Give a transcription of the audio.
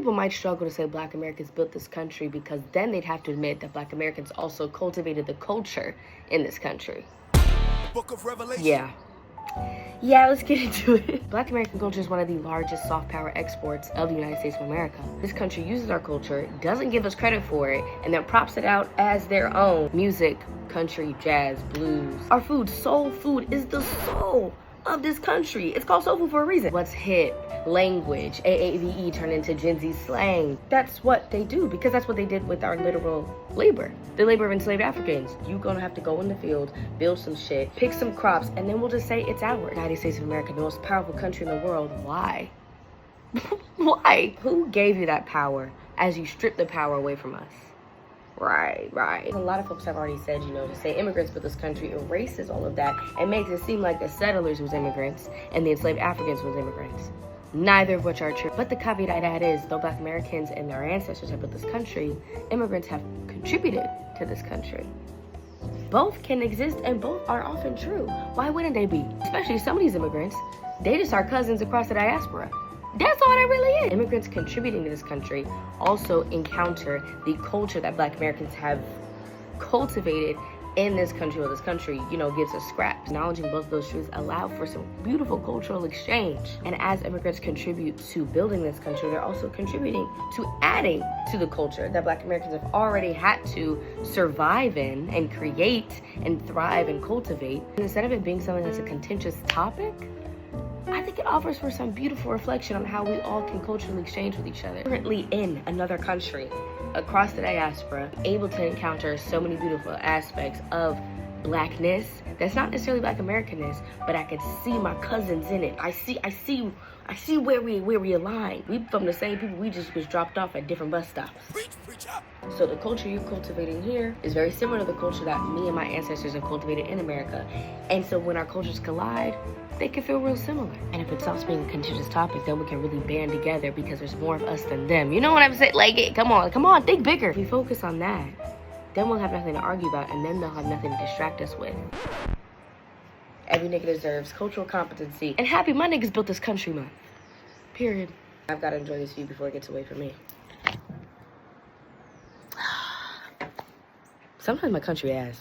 people might struggle to say Black Americans built this country because then they'd have to admit that Black Americans also cultivated the culture in this country. Book of Revelation. Yeah, let's get into it. Black American culture is one of the largest soft power exports of the United States of America. This country uses our culture, doesn't give us credit for it, and then props it out as their own. Music, country, jazz, blues. Our food, soul food, is the soul of this country. It's called soul food for a reason. What's hip, language, AAVE turned into Gen Z slang. That's what they do because that's what they did with our literal labor. The labor of enslaved Africans. You're gonna have to go in the field, build some shit, pick some crops, and then we'll just say it's ours. United States of America, the most powerful country in the world. Why? Why? Who gave you that power as you strip the power away from us? Right. A lot of folks have already said, to say immigrants built this country erases all of that and makes it seem like the settlers was immigrants and the enslaved Africans was immigrants. Neither of which are true. But the caveat I'd add is, though Black Americans and their ancestors have built this country, immigrants have contributed to this country. Both can exist and both are often true. Why wouldn't they be? Especially some of these immigrants, they just are cousins across the diaspora. That's all that really is. Immigrants contributing to this country also encounter the culture that Black Americans have cultivated in this country, or this country, gives us scraps. Acknowledging both of those truths allow for some beautiful cultural exchange. And as immigrants contribute to building this country, they're also contributing to adding to the culture that Black Americans have already had to survive in and create and thrive and cultivate. And instead of it being something that's a contentious topic, I think it offers for some beautiful reflection on how we all can culturally exchange with each other. Currently in another country, across the diaspora, able to encounter so many beautiful aspects of Blackness that's not necessarily Black Americanness, but I can see my cousins in it. I see where we align. We from the same people, we just was dropped off at different bus stops. So the culture you're cultivating here is very similar to the culture that me and my ancestors have cultivated in America. And so when our cultures collide, they can feel real similar. And if it stops being a contentious topic, then we can really band together because there's more of us than them. You know what I'm saying? Like, come on, think bigger. If we focus on that, then we'll have nothing to argue about, and then they'll have nothing to distract us with. Every nigga deserves cultural competency. And happy my niggas built this country month. Period. I've got to enjoy this view before it gets away from me. Sometimes my country ass.